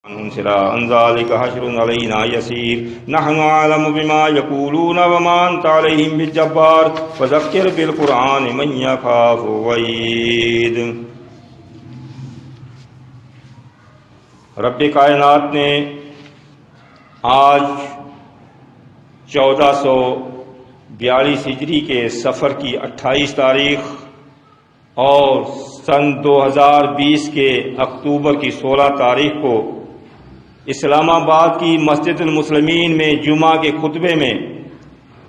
عن ذلك حشر علينا يسير نحن أعلم بما يقولون وما أنت عليهم بالجبار فذكر بالقرآن من يخاف وعيد۔ رب کائنات نے آج 1442 ہجری کے صفر کی 28 تاریخ اور سن 2020 کے اکتوبر کی 16 تاریخ کو اسلام آباد کی مسجد المسلمین میں جمعہ کے خطبے میں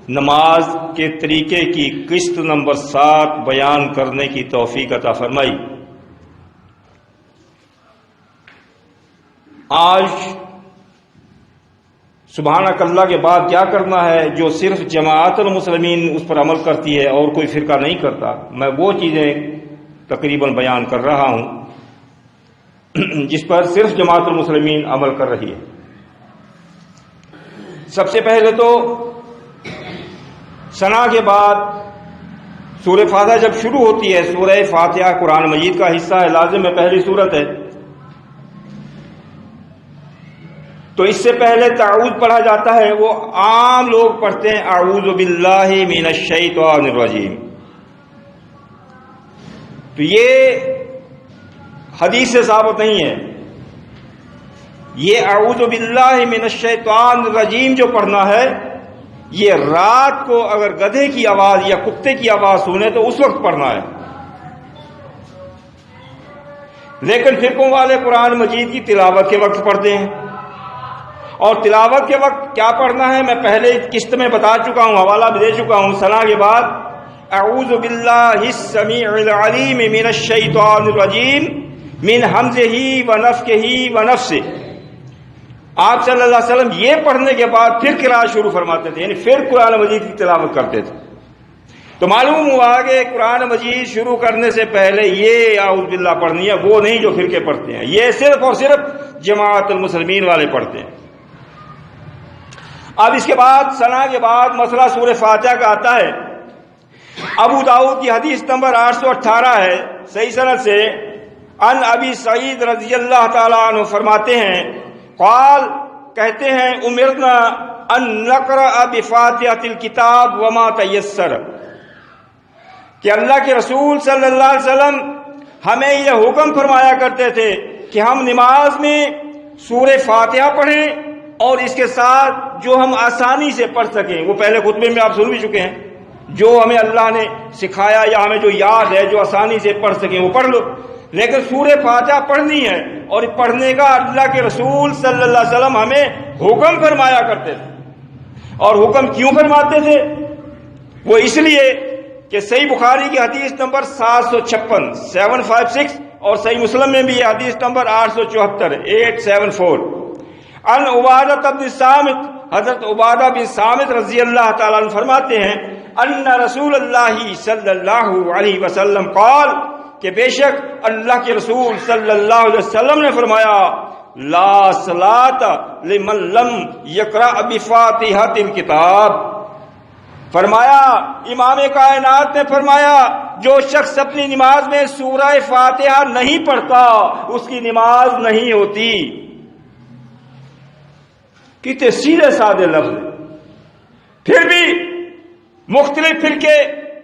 نماز کے طریقے کی قسط نمبر 7 بیان کرنے کی توفیق عطا فرمائی۔ آج سبحانک اللہ کے بعد کیا کرنا ہے جو صرف جماعت المسلمین اس پر عمل کرتی ہے اور کوئی فرقہ نہیں کرتا، میں وہ چیزیں تقریباً بیان کر رہا ہوں جس پر صرف جماعت المسلمین عمل کر رہی ہے۔ سب سے پہلے تو ثنا کے بعد سورہ فاتحہ جب شروع ہوتی ہے، سورہ فاتحہ قرآن مجید کا حصہ ہے، لازم میں پہلی سورت ہے، تو اس سے پہلے تعوذ پڑھا جاتا ہے، وہ عام لوگ پڑھتے ہیں اعوذ باللہ من الشیطان الرجیم، تو یہ حدیث سے ثابت نہیں ہے۔ یہ اعوذ باللہ من الشیطان الرجیم جو پڑھنا ہے، یہ رات کو اگر گدھے کی آواز یا کتے کی آواز سنے تو اس وقت پڑھنا ہے، لیکن فرقوں والے قرآن مجید کی تلاوت کے وقت پڑھتے ہیں، اور تلاوت کے وقت کیا پڑھنا ہے میں پہلے قسط میں بتا چکا ہوں، حوالہ بھی دے چکا ہوں۔ ثنا کے بعد اعوذ باللہ السمیع العلیم من الشیطان الرجیم من حمزہ ونفخہ ونفثہ، آپ صلی اللہ علیہ وسلم یہ پڑھنے کے بعد پھر قرأت شروع فرماتے تھے، یعنی پھر قرآن مجید کی تلاوت کرتے تھے۔ تو معلوم ہوا کہ قرآن مجید شروع کرنے سے پہلے یہ اعوذ باللہ پڑھنی ہے، وہ نہیں جو فرقے پڑھتے ہیں، یہ صرف اور صرف جماعت المسلمین والے پڑھتے ہیں۔ اب اس کے بعد ثنا کے بعد مسئلہ سورہ فاتحہ کا آتا ہے۔ ابو داؤد کی حدیث نمبر 818 ہے صحیح سند سے، ان ابی سعید رضی اللہ تعالیٰ عنہ فرماتے ہیں، قال کہتے ہیں، امرنا ان نقرأ بفاتحۃ الکتاب وما تیسر، کہ اللہ کے رسول صلی اللہ علیہ وسلم ہمیں یہ حکم فرمایا کرتے تھے کہ ہم نماز میں سورہ فاتحہ پڑھیں اور اس کے ساتھ جو ہم آسانی سے پڑھ سکیں، وہ پہلے خطبے میں آپ سن بھی چکے ہیں، جو ہمیں اللہ نے سکھایا یا ہمیں جو یاد ہے جو آسانی سے پڑھ سکیں وہ پڑھ لو، لیکن سورہ فاتحہ پڑھنی ہے، اور پڑھنے کا اللہ کے رسول صلی اللہ علیہ وسلم ہمیں حکم فرمایا کرتے تھے۔ اور حکم کیوں فرماتے تھے؟ وہ اس لیے کہ صحیح بخاری کی حدیث نمبر 756 اور صحیح مسلم میں بھی یہ حدیث نمبر 874 ان عبادہ بن صامت، حضرت عبادہ بن صامت رضی اللہ تعالیٰ عنہ فرماتے ہیں، ان رسول اللہ صلی اللہ علیہ وسلم قال، کہ بے شک اللہ کے رسول صلی اللہ علیہ وسلم نے فرمایا، لا صلاۃ لمن لم یقرأ بفاتحۃ الکتاب، فرمایا امام کائنات نے فرمایا جو شخص اپنی نماز میں سورہ فاتحہ نہیں پڑھتا اس کی نماز نہیں ہوتی۔ کتنے سیدھے سادے لفظ ہیں، پھر بھی مختلف فرقے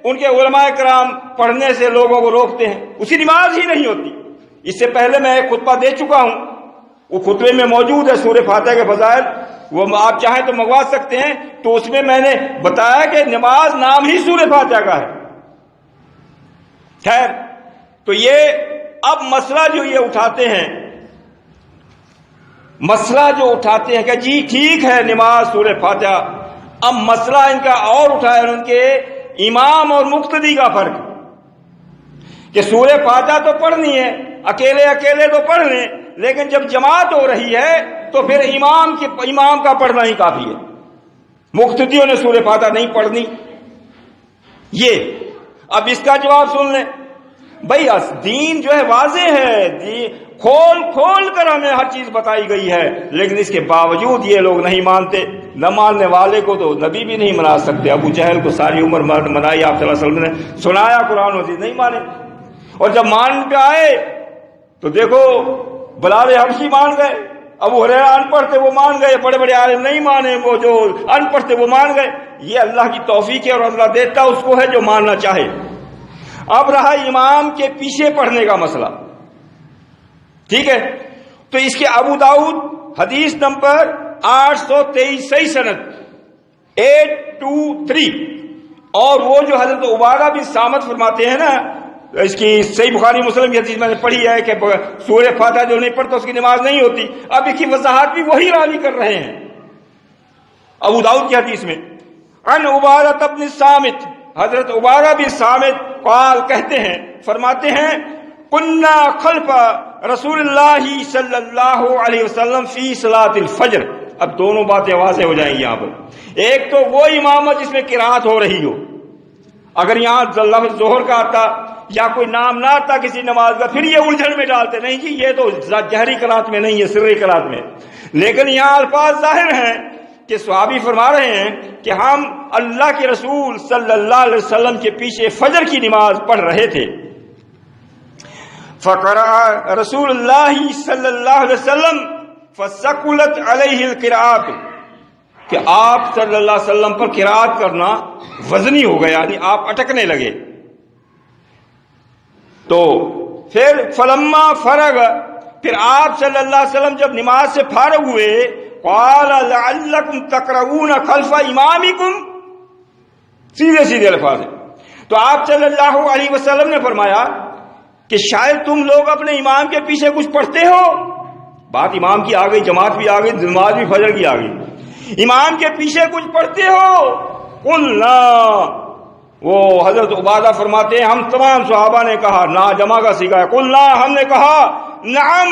ان کے علماء کرام پڑھنے سے لوگوں کو روکتے ہیں، اسی نماز ہی نہیں ہوتی۔ اس سے پہلے میں ایک خطبہ دے چکا ہوں، وہ خطبے میں موجود ہے سورہ فاتحہ کے فضائل، وہ آپ چاہیں تو منگوا سکتے ہیں، تو اس میں میں نے بتایا کہ نماز نام ہی سورہ فاتحہ کا ہے۔ خیر، تو یہ اب مسئلہ جو یہ اٹھاتے ہیں، کہ جی ٹھیک ہے نماز سورہ فاتحہ، اب مسئلہ ان کا اور اٹھایا ان کے امام اور مقتدی کا فرق، کہ سورہ فاتحہ تو پڑھنی ہے، اکیلے تو پڑھ لیں، لیکن جب جماعت ہو رہی ہے تو پھر امام کا پڑھنا ہی کافی ہے، مقتدیوں نے سورہ فاتحہ نہیں پڑھنی۔ یہ اب اس کا جواب سن لیں، بھائی دین جو ہے واضح ہے، کھول کر ہمیں ہر چیز بتائی گئی ہے، لیکن اس کے باوجود یہ لوگ نہیں مانتے۔ نہ ماننے والے کو تو نبی بھی نہیں منا سکتے، ابو جہل کو ساری عمر منائی، آپ صلی اللہ علیہ وسلم نے سنایا قرآن مجید، نہیں مانے، اور جب مان پہ آئے تو دیکھو بلال حبشی مان گئے، ابو ہریرہ ان پڑھ تھے وہ مان گئے، بڑے بڑے عالم نہیں مانے، وہ جو ان پڑھ تھے وہ مان گئے. یہ اللہ کی توفیق ہے اور اللہ دیتا اس کو ہے جو ماننا چاہے. اب رہا امام کے پیچھے پڑھنے کا مسئلہ، ٹھیک ہے. تو اس کے ابو داؤد حدیث نمبر 823 صحیح سند 823، اور وہ جو حضرت عبادہ بن صامت فرماتے ہیں نا، اس کی صحیح بخاری مسلم کی حدیث میں نے پڑھی ہے کہ سورہ فاتحہ جو نہیں پڑھتا اس کی نماز نہیں ہوتی. اب اس کی وضاحت بھی وہی راوی کر رہے ہیں ابو داؤد کی حدیث میں. عن عبادہ بن صامت، حضرت عبادہ بن صامت قال کہتے ہیں، فرماتے ہیں کنا خلف رسول اللہ صلی اللہ علیہ وسلم فی صلاۃ الفجر. اب دونوں باتیں واضح ہو جائیں گی یہاں پر. ایک تو وہ امامت جس میں قرات ہو رہی ہو، اگر یہاں لفظ ظہر کا آتا یا کوئی نام نہ آتا کسی نماز کا پھر یہ الجھن میں ڈالتے، نہیں جی یہ تو جہری قرات میں نہیں ہے، سری قرات میں. لیکن یہاں الفاظ ظاہر ہیں کہ صحابی فرما رہے ہیں کہ ہم اللہ کے رسول صلی اللہ علیہ وسلم کے پیچھے فجر کی نماز پڑھ رہے تھے. فقرأ رسول اللہ صلی اللہ علیہ وسلم فثقلت علیہ القراءۃ، کہ آپ صلی اللہ علیہ وسلم پر قراءت کرنا وزنی ہو گیا، یعنی آپ اٹکنے لگے. تو پھر فلما فرغ، پھر آپ صلی اللہ علیہ وسلم جب نماز سے فارغ ہوئے، قال لعلکم تقرؤون خلف امامکم، سیدھے سیدھے الفاظ ہیں. تو آپ صلی اللہ علیہ وسلم نے فرمایا کہ شاید تم لوگ اپنے امام کے پیچھے کچھ پڑھتے ہو. بات امام کی آ گئی، جماعت بھی آ گئی، نماز بھی فجر کی آ گئی. امام کے پیچھے کچھ پڑھتے ہو؟ قلنا، وہ حضرت عبادہ فرماتے ہیں ہم تمام صحابہ نے کہا، نا جمع کا سیکھا ہے، قلنا ہم نے کہا، نعم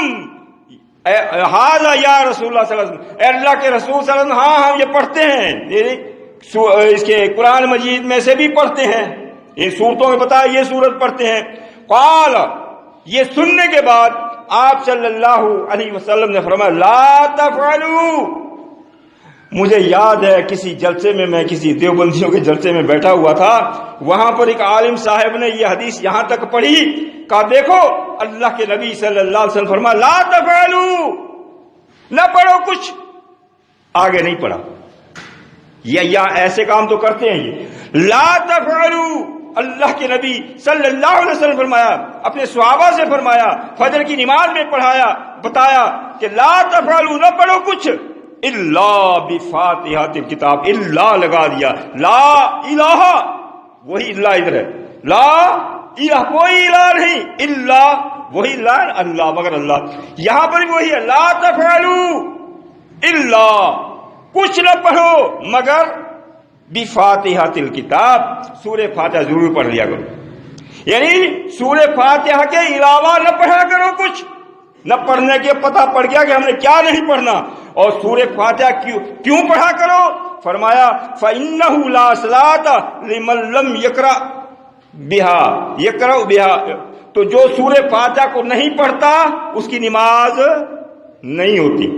ھذا یا رسول اللہ صلی اللہ علیہ وسلم، اے اللہ کے رسول صلی اللہ علیہ وسلم، ہاں ہم یہ پڑھتے ہیں. اس کے قرآن مجید میں سے بھی پڑھتے ہیں، ان صورتوں میں بتایا یہ صورت پڑھتے ہیں. قال، یہ سننے کے بعد آپ صلی اللہ علیہ وسلم نے فرمایا لا تفعلوا. مجھے یاد ہے کسی جلسے میں کسی دیوبندیوں کے جلسے میں بیٹھا ہوا تھا، وہاں پر ایک عالم صاحب نے یہ حدیث یہاں تک پڑھی، کہا دیکھو اللہ کے نبی صلی اللہ علیہ وسلم فرمایا لا تفعلوا، نہ پڑھو کچھ، آگے نہیں پڑھا. یا ایسے کام تو کرتے ہیں یہ، لا تفعلوا، اللہ کے نبی صلی اللہ علیہ وسلم فرمایا، اپنے صحابہ سے فرمایا، فجر کی نماز میں پڑھایا، بتایا کہ لا تفعلوا، نہ پڑھو کچھ، الا بفاتحۃ الکتاب، الا لگا دیا، لا الہ، وہی اللہ ادھر ہے، لا الہ کوئی الہ نہیں، الا وہی اللہ مگر اللہ. یہاں پر بھی وہی ہے، لا تفعلوا الا، کچھ نہ پڑھو مگر بفاتحۃ الکتاب، سورہ فاتحہ ضرور پڑھ لیا کرو. یعنی سورہ فاتحہ کے علاوہ نہ پڑھا کرو کچھ. نہ پڑھنے کے پتہ پڑ گیا کہ ہم نے کیا نہیں پڑھنا. اور سورہ فاتحہ کیوں پڑھا کرو؟ فرمایا فَإِنَّهُ لَا صَلَاةَ لِمَن لَّمْ يَقْرَأْ بِهَا يَقْرَأُ بِهَا، تو جو سورہ فاتحہ کو نہیں پڑھتا اس کی نماز نہیں ہوتی.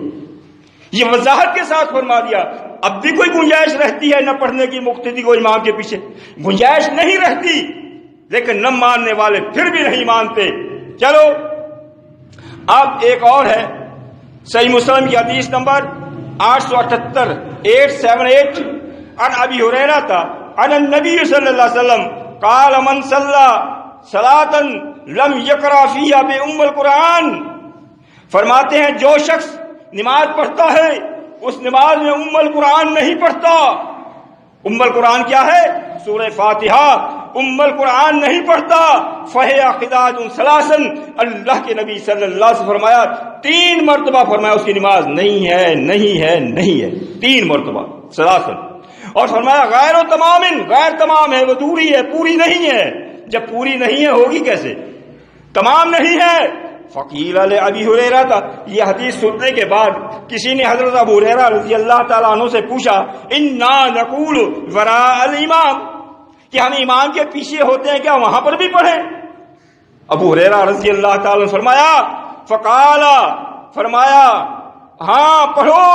یہ وضاحت کے ساتھ فرما دیا. اب بھی کوئی گنجائش رہتی ہے نہ پڑھنے کی مقتدی کو امام کے پیچھے، گنجائش نہیں رہتی، لیکن نہ ماننے والے پھر بھی نہیں مانتے. چلو اب ایک اور ہے، صحیح مسلم کی حدیث نمبر 878 878 عن ابی ہریرہ عن النبی صلی اللہ علیہ وسلم قال من صلی صلاۃ لم یقرأ فیہا بأم القرآن، فرماتے ہیں جو شخص نماز پڑھتا ہے اس نماز میں ام القرآن نہیں پڑھتا. ام القرآن کیا ہے؟ سورہ فاتحہ. ام القرآن نہیں پڑھتا، فَهِيَ خِدَاجٌ ثَلَاثٌ، اللہ کے نبی صلی اللہ علیہ وسلم فرمایا 3 مرتبہ فرمایا اس کی نماز نہیں ہے نہیں ہے نہیں ہے، 3 مرتبہ ثلاثن. اور فرمایا غیر و تمام، غیر تمام ہے، وہ دوری ہے، پوری نہیں ہے. جب پوری نہیں ہے ہوگی کیسے؟ تمام نہیں ہے. فقیل ابی ہریرہ تھا، یہ حدیث سننے کے بعد کسی نے حضرت ابو ہریرہ رضی اللہ تعالیٰ عنہ سے پوچھا انا نقول وراء الامام، کہ ہم امام کے پیچھے ہوتے ہیں کیا وہاں پر بھی پڑھیں؟ ابو ہریرہ رضی اللہ تعالیٰ عنہ فرمایا فقال، فرمایا ہاں پڑھو،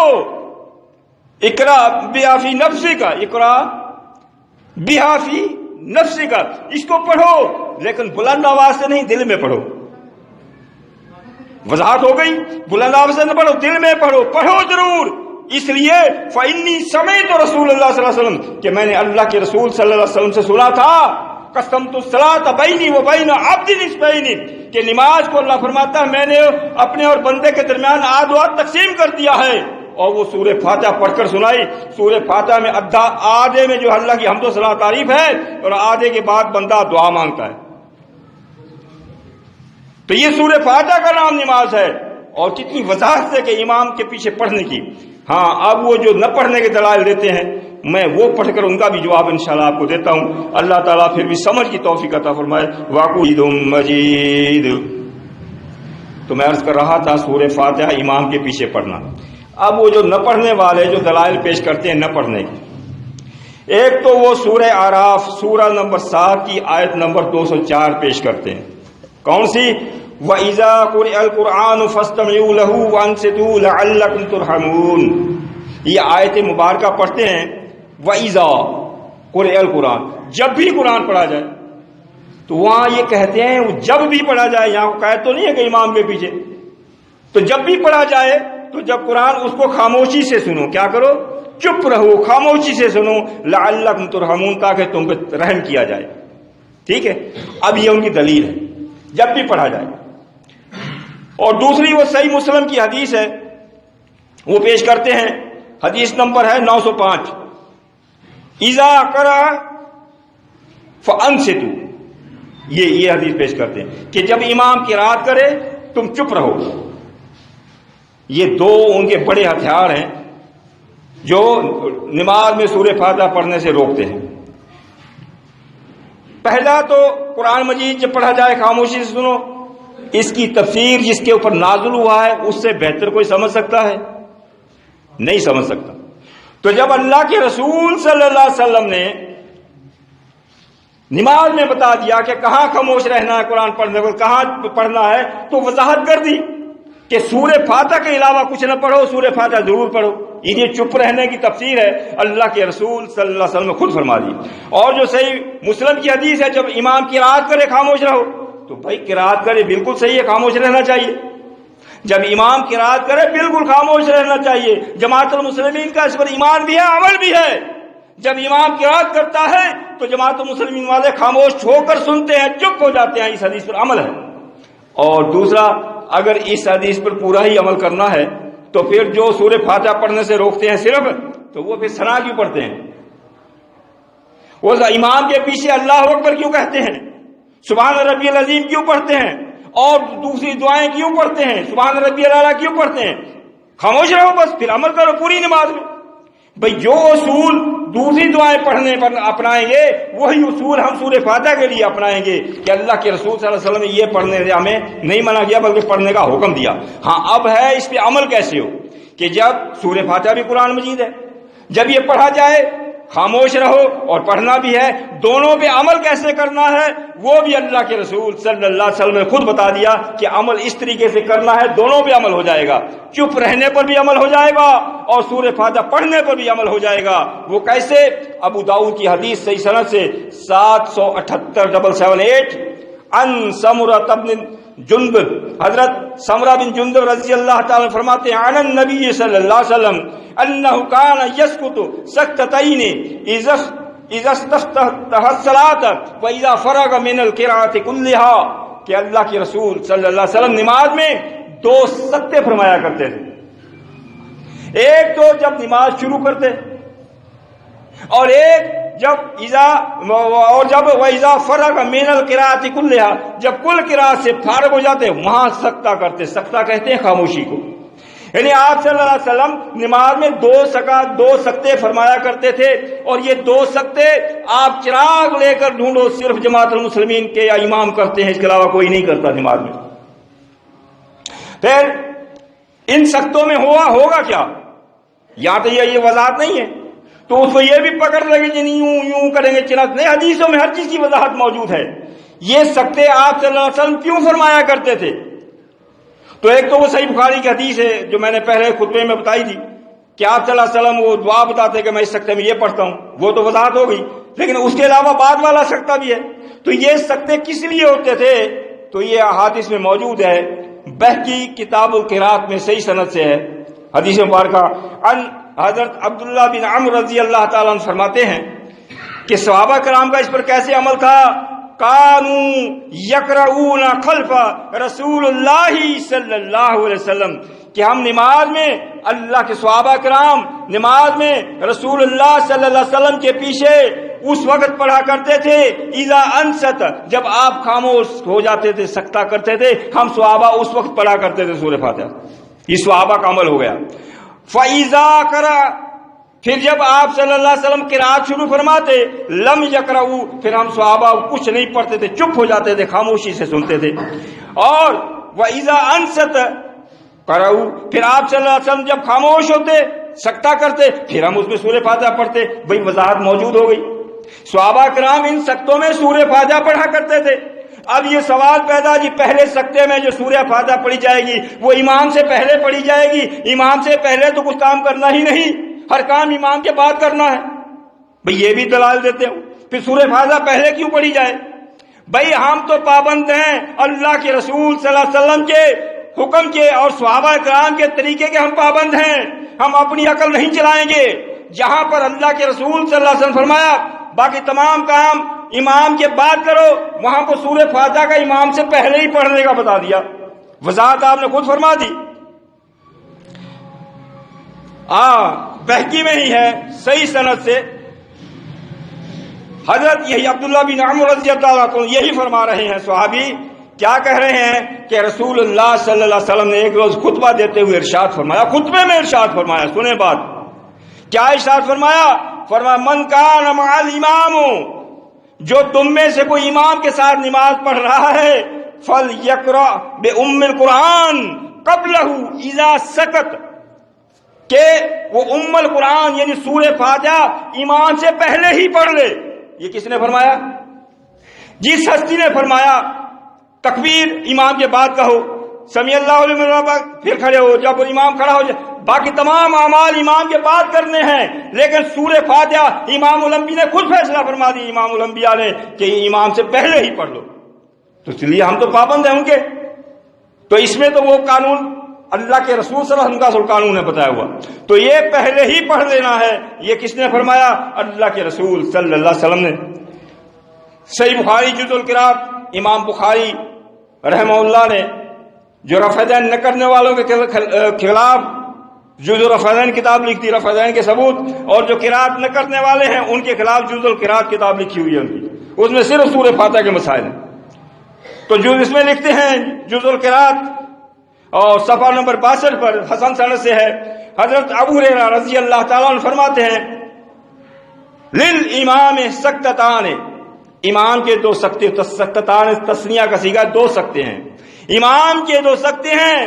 اقرا بہا فی نفسک، اقرا بہا فی نفسک، اس کو پڑھو لیکن بلند آواز سے نہیں، دل میں پڑھو. وضاحت ہو گئی. بلند آواز سے نہ پڑھو، دل میں پڑھو، پڑھو ضرور. اس لیے فإنی سمعت رسول اللہ صلی اللہ علیہ وسلم کہ میں نے اللہ کے رسول صلی اللہ علیہ وسلم سے سنا تھا قسمت الصلاۃ بینی و بین عبد نصفین کہ نماز کو اللہ فرماتا ہے میں نے اپنے اور بندے کے درمیان آدھ و آدھ تقسیم کر دیا ہے. اور وہ سورہ فاتحہ پڑھ کر سنائی. سورہ فاتحہ میں آدھے میں جو اللہ کی حمد و ثنا تعریف ہے اور آدھے کے بعد بندہ دعا مانگتا ہے. تو یہ سورہ فاتحہ کا نام نماز ہے. اور کتنی وضاحت ہے کہ امام کے پیچھے پڑھنے کی. ہاں اب وہ جو نہ پڑھنے کے دلائل دیتے ہیں میں وہ پڑھ کر ان کا بھی جواب انشاءاللہ آپ کو دیتا ہوں. اللہ تعالیٰ پھر بھی سمجھ کی توفیق عطا فرمائے. وعید مجید. تو میں عرض کر رہا تھا سورہ فاتحہ امام کے پیچھے پڑھنا. اب وہ جو نہ پڑھنے والے جو دلائل پیش کرتے ہیں نہ پڑھنے کی، ایک تو وہ سورہ اعراف سورہ نمبر 7 کی آیت نمبر 204 پیش کرتے ہیں. کون سی؟ وَإِذَا قُرِئَ الْقُرْآنُ فَاسْتَمِعُوا لَهُ وَأَنصِتُوا لَعَلَّكُمْ تُرْحَمُونَ. یہ آیت مبارکہ پڑھتے ہیں وَإِذَا قُرِئَ الْقُرْآنُ، جب بھی قرآن پڑھا جائے. تو وہاں یہ کہتے ہیں جب بھی پڑھا جائے، یہاں قید تو نہیں ہے کہ امام کے پیچھے. تو جب بھی پڑھا جائے تو جب قرآن اس کو خاموشی سے سنو. کیا کرو؟ چپ رہو، خاموشی سے سنو. لعلکم ترحمون، تاکہ تم پہ رحم کیا جائے. ٹھیک ہے. اب یہ ان کی دلیل ہے جب بھی پڑھا جائے. اور دوسری وہ صحیح مسلم کی حدیث ہے، وہ پیش کرتے ہیں. حدیث نمبر ہے 905. اذا قرأ فانصتوا. یہ حدیث پیش کرتے ہیں کہ جب امام قرات کرے تم چپ رہو. یہ دو ان کے بڑے ہتھیار ہیں جو نماز میں سورہ فاتحہ پڑھنے سے روکتے ہیں. پہلا تو قرآن مجید جب پڑھا جائے خاموشی سے سنو. اس کی تفسیر جس کے اوپر نازل ہوا ہے اس سے بہتر کوئی سمجھ سکتا ہے؟ نہیں سمجھ سکتا. تو جب اللہ کے رسول صلی اللہ علیہ وسلم نے نماز میں بتا دیا کہ کہاں خاموش رہنا ہے قرآن پڑھنے کو، کہاں پڑھنا ہے، تو وضاحت کر دی کہ سورہ فاتحہ کے علاوہ کچھ نہ پڑھو، سورہ فاتحہ ضرور پڑھو. یہ چپ رہنے کی تفسیر ہے اللہ کے رسول صلی اللہ علیہ وسلم نے خود فرما دی. اور جو صحیح مسلم کی حدیث ہے جب امام قرات کرے خاموش رہو، تو بھائی قرات کرے بالکل صحیح ہے، خاموش رہنا چاہیے. جب امام قرات کرے بالکل خاموش رہنا چاہیے. جماعت المسلمین کا اس پر ایمان بھی ہے، عمل بھی ہے. جب امام قرات کرتا ہے تو جماعت المسلمین والے خاموش ہو کر سنتے ہیں، چپ ہو جاتے ہیں. اس حدیث پر عمل ہے. اور دوسرا، اگر اس حدیث پر پورا ہی عمل کرنا ہے تو پھر جو سورہ فاتحہ پڑھنے سے روکتے ہیں صرف، تو وہ پھر ثنا کیوں پڑھتے ہیں؟ وہ امام کے پیچھے اللہ اکبر کیوں کہتے ہیں؟ سبحان ربی العظیم کیوں پڑھتے ہیں؟ اور دوسری دعائیں کیوں پڑھتے ہیں؟ سبحان ربی الاعلیٰ کیوں پڑھتے ہیں؟ خاموش رہو بس، پھر عمل کرو پوری نماز میں. بھئی جو اصول دوسری دعائیں پڑھنے پر اپنائیں گے وہی اصول ہم سورہ فاتحہ کے لیے اپنائیں گے کہ اللہ کے رسول صلی اللہ علیہ وسلم نے یہ پڑھنے سے ہمیں نہیں منع کیا بلکہ پڑھنے کا حکم دیا. ہاں اب ہے اس پہ عمل کیسے ہو کہ جب سورہ فاتحہ بھی قرآن مجید ہے، جب یہ پڑھا جائے خاموش رہو اور پڑھنا بھی ہے. دونوں پہ عمل کیسے کرنا ہے وہ بھی اللہ کے رسول صلی اللہ علیہ وسلم نے خود بتا دیا کہ عمل اس طریقے سے کرنا ہے. دونوں پہ عمل ہو جائے گا. چپ رہنے پر بھی عمل ہو جائے گا اور سورہ فاتحہ پڑھنے پر بھی عمل ہو جائے گا. وہ کیسے؟ ابو داؤد کی حدیث صحیح سند سے 778 ان سمرہ بن جندب، حضرت سمرہ بن جندب رضی اللہ تعالی فرماتے ہیں عن النبی صلی اللہ علیہ وسلم انہ کان یسکت سکتتین اذا استفتح الصلاۃ واذا فرغ من القراءۃ كلها، کہ اللہ کے رسول صلی اللہ علیہ وسلم نماز میں دو سکتے فرمایا کرتے تھے. ایک تو جب نماز شروع کرتے اور ایک جب وَإِذَا فَرَغَ مِنَ الْقِرَاءَةِ كُلِّهَا، جب کل قراءت سے فارغ ہو جاتے وہاں سکتہ کرتے. سکتہ کہتے ہیں خاموشی کو. یعنی آپ صلی اللہ علیہ وسلم نماز میں دو سکتے فرمایا کرتے تھے. اور یہ دو سکتے آپ چراغ لے کر ڈھونڈو صرف جماعت المسلمین کے یا امام کرتے ہیں، اس کے علاوہ کوئی نہیں کرتا نماز میں. پھر ان سکتوں میں ہوگا کیا؟ یا تو یہ وضاحت نہیں ہے تو اس کو یہ بھی پکڑ لگے کہ نہیں یوں کریں گے چنات نہیں. حدیثوں میں ہر چیز کی وضاحت موجود ہے. یہ سکتے آپ صلی اللہ علیہ وسلم کیوں فرمایا کرتے تھے؟ تو ایک تو وہ صحیح بخاری کی حدیث ہے جو میں نے پہلے خطبے میں بتائی تھی کہ آپ صلی اللہ علیہ وسلم وہ دعا بتاتے کہ میں اس سکتے میں یہ پڑھتا ہوں، وہ تو وضاحت ہو گئی. لیکن اس کے علاوہ بعد والا سکتہ بھی ہے. تو یہ سکتے کس لیے ہوتے تھے؟ تو یہ احادیث میں موجود ہے بہقی کتاب القراءت میں صحیح سند سے ہے حدیث مبارکہ ان حضرت عبداللہ بن عمرو رضی اللہ تعالیٰ عنہ فرماتے ہیں کہ صحابہ کرام کا اس پر کیسے عمل تھا، کانو یقرؤون خلف رسول اللہ صلی اللہ علیہ وسلم، کہ ہم نماز میں اللہ کے صحابہ کرام نماز میں رسول اللہ صلی اللہ علیہ وسلم کے پیچھے اس وقت پڑھا کرتے تھے اذا انست، جب آپ خاموش ہو جاتے تھے سکتہ کرتے تھے، ہم صحابہ اس وقت پڑھا کرتے تھے سورہ فاتحہ. یہ صحابہ کا عمل ہو گیا. فَإِذَا قَرَأَ، پھر جب آپ صلی اللہ علیہ وسلم قرات شروع فرماتے، لم یقرؤ، پھر ہم صحابہ کچھ نہیں پڑھتے تھے، چپ ہو جاتے تھے، خاموشی سے سنتے تھے. اور وَإِذَا أَنصَتَ قرؤ، پھر آپ صلی اللہ علیہ وسلم جب خاموش ہوتے سکتہ کرتے، پھر ہم اس میں سورہ فاتحہ پڑھتے. بھئی وضاحت موجود ہو گئی. صحابہ کرام ان سکتوں میں سورہ فاتحہ پڑھا کرتے تھے. اب یہ سوال پیدا، جی پہلے سکتے میں جو سورہ فاتحہ پڑھی جائے گی وہ امام سے پہلے پڑھی جائے گی؟ امام سے پہلے تو کچھ کام کرنا ہی نہیں، ہر کام امام کے بعد کرنا ہے. بھئی یہ بھی دلال دیتے ہوں. پھر سورہ فاتحہ پہلے کیوں پڑھی جائے؟ بھئی ہم تو پابند ہیں اللہ کے رسول صلی اللہ علیہ وسلم کے حکم کے اور صحابہ کرام کے طریقے کے، ہم پابند ہیں. ہم اپنی عقل نہیں چلائیں گے. جہاں پر اللہ کے رسول صلی اللہ علیہ وسلم فرمایا باقی تمام کام امام کے بعد کرو، وہاں پر سورہ فاتحہ کا امام سے پہلے ہی پڑھنے کا بتا دیا. وضاحت آپ نے خود فرما دی. بہقی میں ہی ہے صحیح سند سے حضرت یہی عبداللہ بن عمرو رضی اللہ عنہ یہی فرما رہے ہیں. صحابی کیا کہہ رہے ہیں کہ رسول اللہ صلی اللہ علیہ وسلم نے ایک روز خطبہ دیتے ہوئے ارشاد فرمایا، خطبے میں ارشاد فرمایا، سنیں بات کیا ارشاد فرمایا؟ فرمایا من کان مع الامام، جو تم میں سے کوئی امام کے ساتھ نماز پڑھ رہا ہے، فلیقرأ بأم القرآن قبلہ اذا سکت، کہ وہ ام القرآن یعنی سورہ فاتحہ امام سے پہلے ہی پڑھ لے. یہ کس نے فرمایا؟ جس ہستی نے فرمایا تکبیر امام کے بعد کہو، سمیع اللہ لمن حمدہ، پھر کھڑے ہو، جب امام کھڑا ہو جائے باقی تمام اعمال امام کے بعد کرنے ہیں، لیکن سورہ فاتحہ امام الانبیاء نے خود فیصلہ فرما دی، امام الانبیاء نے، کہ امام سے پہلے ہی پڑھ لو. تو اس لیے ہم تو پابند ہیں ان کے. تو اس میں تو وہ قانون اللہ کے رسول صلی اللہ علیہ وسلم کا قانون ہے بتایا ہوا، تو یہ پہلے ہی پڑھ لینا ہے. یہ کس نے فرمایا؟ اللہ کے رسول صلی اللہ علیہ وسلم نے. صحیح بخاری جز القراءت، امام بخاری رحمہ اللہ نے جو رفع دین نہ کرنے والوں کے خلاف جز الرفعین کتاب لکھ دی، رفعین کے ثبوت، اور جو قراءت نہ کرنے والے ہیں ان کے خلاف جز القراءت کتاب لکھی ہوئی ہے ان کی، اس میں صرف سورہ فاتحہ کے مسائل ہیں. تو جو اس میں لکھتے ہیں جز القراءت، اور صفحہ نمبر 62 پر حسن سند سے ہے، حضرت ابو ہریرہ رضی اللہ تعالیٰ عنہ فرماتے ہیں للامام سکتتان، امام کے دو سکتے، سکتتان تسنیہ کا صیغہ، دو سکتے ہیں، امام کے دو سکتے ہیں.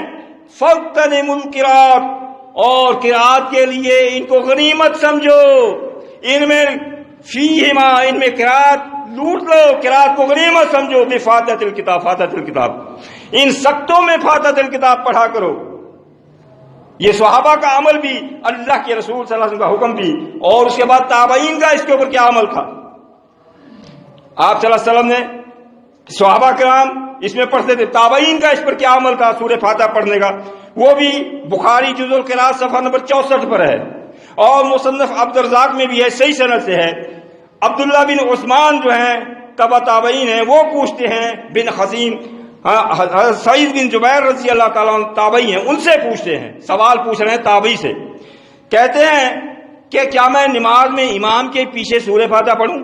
فاغتنموا القراءت، اور قراءت کے لیے ان کو غنیمت سمجھو، ان میں فیہما، ان میں قراءت لوٹ لو، قراءت کو غنیمت سمجھو. بفاتحۃ الکتاب، فاتحۃ الکتاب، ان سکتوں میں فاتحۃ الکتاب پڑھا کرو. یہ صحابہ کا عمل بھی، اللہ کے رسول صلی اللہ علیہ وسلم کا حکم بھی، اور اس کے بعد تابعین کا اس کے اوپر کیا عمل تھا. آپ صلی اللہ علیہ وسلم نے صحابہ کرام اس میں پڑھتے تھے، تابعین کا اس پر کیا عمل تھا سورہ فاتحہ پڑھنے کا، وہ بھی بخاری جز القراءت صفحہ نمبر 64 پر ہے، اور مصنف عبد الرزاق میں بھی ہے، صحیح سند سے ہے. عبداللہ بن عثمان جو ہیں تبع تابعین ہیں، وہ پوچھتے ہیں بن حسین، سعید بن جبیر رضی اللہ تعالیٰ عنہ تابعی ہیں، ان سے پوچھتے ہیں، سوال پوچھ رہے ہیں تابعی سے. کہتے ہیں کہ کیا میں نماز میں امام کے پیچھے سورہ فاتحہ پڑھوں؟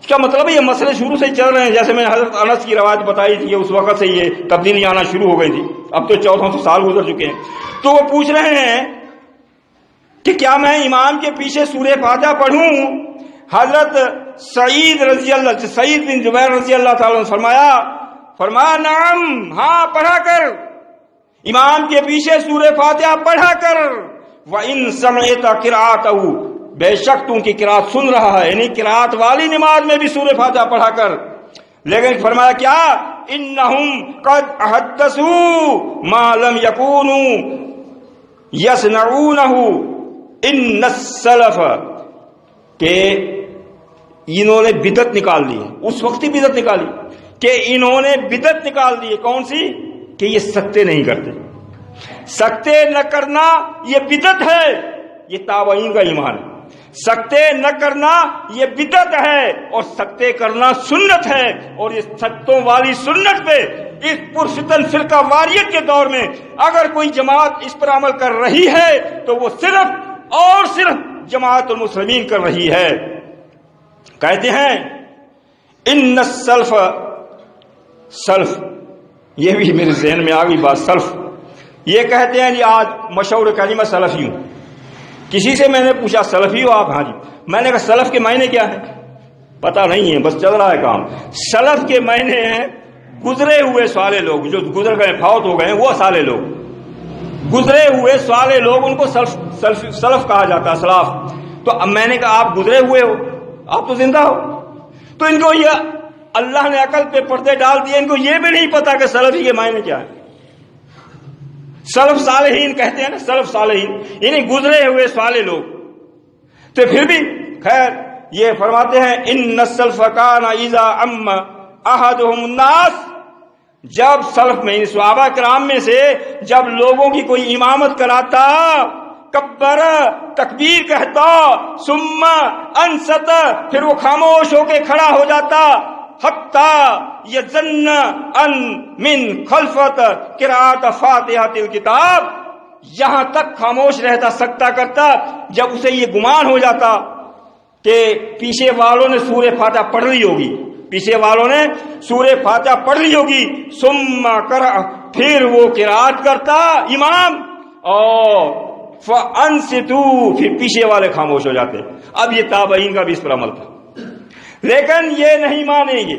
اس کا مطلب ہے یہ مسئلے شروع سے ہی چل رہے ہیں. جیسے میں نے حضرت انس کی روایت بتائی تھی، اس وقت سے یہ تبدیلی آنا شروع ہو گئی تھی، اب تو 1400 سال گزر چکے ہیں. تو وہ پوچھ رہے ہیں کہ کیا میں امام کے پیچھے سورہ فاتحہ پڑھوں؟ حضرت سعید بن جبیر رضی اللہ تعالیٰ نے فرمایا نعم، ہاں پڑھا کر، امام کے پیچھے سورہ فاتحہ پڑھا کر. وَإِن سَمِعْتَ قِرَأَتَهُ، بے شک تو ان کی قرات سن رہا ہے، یعنی قرات والی نماز میں بھی سورہ فاتحہ پڑھا کر. لیکن فرمایا کیا؟ انہم قد احدثوا ما لم یکونوا یصنعونہ ان السلف، کہ انہوں نے بدعت نکال لی ہے، اس وقت ہی بدعت نکالی کہ انہوں نے بدعت نکال دی. کون سی؟ کہ یہ سکتے نہیں کرتے. سکتے نہ کرنا یہ بدعت ہے، یہ تابعین کا ایمان ہے. سکتے نہ کرنا یہ بدعت ہے اور سکتے کرنا سنت ہے. اور یہ سکتوں والی سنت پہ اس پرفتن فرقہ واریت کے دور میں اگر کوئی جماعت اس پر عمل کر رہی ہے تو وہ صرف اور صرف جماعت المسلمین کر رہی ہے. کہتے ہیں ان السلف، سلف، یہ بھی میرے ذہن میں آ گئی بات، سلف. یہ کہتے ہیں جی آج مشہور کلمہ سلفی ہوں. کسی سے میں نے پوچھا سلفی ہو آپ؟ ہاں جی. میں نے کہا سلف کے معنی کیا ہے؟ پتہ نہیں ہے، بس چل رہا ہے کام. سلف کے معنی ہیں گزرے ہوئے صالح لوگ، جو گزر گئے فوت ہو گئے وہ صالح لوگ، گزرے ہوئے صالح لوگ، ان کو سلف کہا جاتا ہے، سلاف. تو اب میں نے کہا آپ گزرے ہوئے ہو، آپ تو زندہ ہو. تو ان کو یہ اللہ نے عقل پہ پردے ڈال دیے، ان کو یہ بھی نہیں پتا کہ سلفی کے معنی کیا ہے. سلف صالحین کہتے ہیں نا، سلف صالحین یعنی گزرے ہوئے صالح لوگ. تو پھر بھی خیر یہ فرماتے ہیں ان السلف کان اذا ام احدهم الناس، جب سلف میں صحابہ کرام میں سے جب لوگوں کی کوئی امامت کراتا، کبر تکبیر کہتا، ثم انصت، پھر وہ خاموش ہو کے کھڑا ہو جاتا، حتی یظن ان من خلفت قراءت فاتحۃ الکتاب، یہاں تک خاموش رہتا، سکتا کرتا جب اسے یہ گمان ہو جاتا کہ پیچھے والوں نے سورہ فاتحہ پڑھ لی ہوگی، پیچھے والوں نے سورہ فاتحہ پڑھ لی ہوگی. ثم قرأ، پھر وہ قرات کرتا امام، اور فانصتوا، پھر پیچھے والے خاموش ہو جاتے. اب یہ تابعین کا بھی اس پر عمل تھا، لیکن یہ نہیں مانیں گے.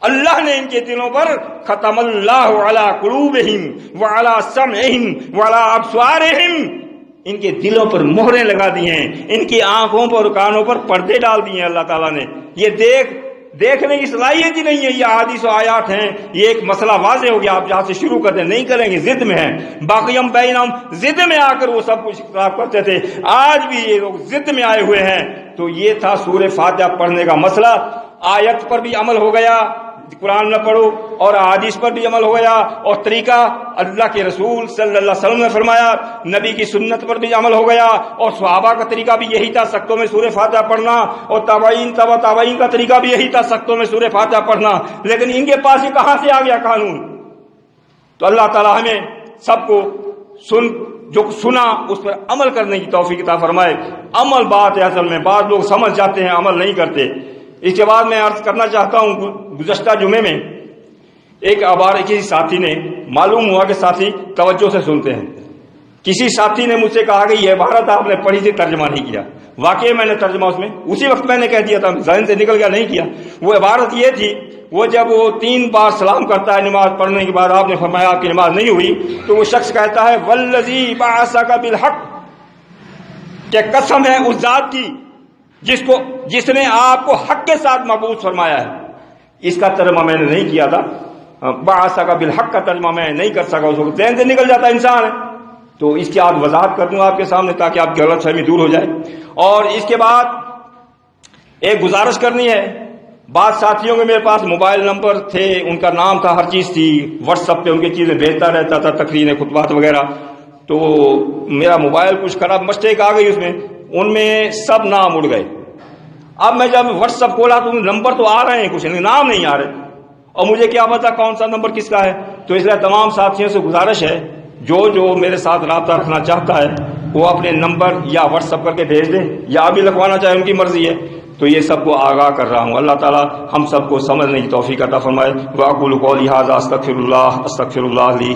اللہ نے ان کے دلوں پر ختم اللہ علی قلوبہم وعلی سمعہم وعلی ابصارہم، ان کے دلوں پر مہریں لگا دی ہیں، ان کی آنکھوں پر اور کانوں پر پردے ڈال دیے ہیں اللہ تعالیٰ نے. یہ دیکھنے کی صلاحیت ہی نہیں ہے. یہ احادیث و آیات ہیں، یہ ایک مسئلہ واضح ہو گیا. آپ جہاں سے شروع کرتے نہیں کریں گے، ضد میں ہیں. باقی ہم بینہم، ضد میں آ کر وہ سب کچھ اختلاف کرتے تھے. آج بھی یہ لوگ ضد میں آئے ہوئے ہیں. تو یہ تھا سورہ فاتحہ پڑھنے کا مسئلہ. آیت پر بھی عمل ہو گیا، قرآن نہ پڑھو، اور احادیث پر بھی عمل ہو گیا، اور طریقہ اللہ کے رسول صلی اللہ علیہ وسلم نے فرمایا، نبی کی سنت پر بھی عمل ہو گیا، اور صحابہ کا طریقہ بھی یہی تھا سختوں میں سورہ فاتحہ پڑھنا، اور تابعین کا طریقہ بھی یہی تھا سختوں میں سورہ فاتحہ پڑھنا. لیکن ان کے پاس یہ کہاں سے آ گیا قانون؟ تو اللہ تعالی ہمیں سب کو جو سنا اس پر عمل کرنے کی توفیق عطا فرمائے. عمل بات ہے اصل میں، بعض لوگ سمجھ جاتے ہیں عمل نہیں کرتے. اس کے بعد میں عرض کرنا چاہتا ہوں، گزشتہ جمعے میں ایک کسی ساتھی نے، معلوم ہوا کہ ساتھی توجہ سے سنتے ہیں، کسی ساتھی نے مجھ سے کہا کہ یہ عبارت آپ نے پڑھی تھی، ترجمہ نہیں کیا. واقعی میں نے ترجمہ اس میں اسی وقت میں نے کہہ دیا تھا، ذہن سے نکل گیا، نہیں کیا. وہ عبارت یہ تھی، وہ جب وہ 3 بار سلام کرتا ہے نماز پڑھنے کے بعد، آپ نے فرمایا آپ کی نماز نہیں ہوئی، تو وہ شخص کہتا ہے والذی بعثک بالحق، کہ قسم ہے اس ذات کی جس نے آپ کو حق کے ساتھ مبعوث فرمایا ہے. اس کا ترجمہ میں نے نہیں کیا تھا، بعثک بالحق کا ترجمہ میں نہیں کر سکا، اس وقت ذہن سے نکل جاتا انسان ہے. تو اس کی آج وضاحت کر دوں آپ کے سامنے تاکہ آپ کی غلط فہمی دور ہو جائے. اور اس کے بعد ایک گزارش کرنی ہے. بعض ساتھیوں کے میرے پاس موبائل نمبر تھے، ان کا نام تھا، ہر چیز تھی، واٹس ایپ پہ ان کی چیزیں بھیجتا رہتا تھا، تقریر خطبات وغیرہ. تو میرا موبائل کچھ خراب مسٹیک آ گئی، اس میں ان میں سب نام اڑ گئے. اب میں جب واٹس ایپ کھولا تو نمبر تو آ رہے ہیں، کچھ نام نہیں آ رہے، اور مجھے کیا پتا کون سا نمبر کس کا ہے. تو اس لیے تمام ساتھیوں سے گزارش ہے، جو میرے ساتھ رابطہ رکھنا چاہتا ہے وہ اپنے نمبر یا واٹس ایپ کر کے بھیج دیں، یا ابھی لکھوانا چاہے ان کی مرضی ہے. تو یہ سب کو آگاہ کر رہا ہوں. اللہ تعالی ہم سب کو سمجھنے کی توفیق عطا فرمائے. وأقول قولي هذا استغفر الله لي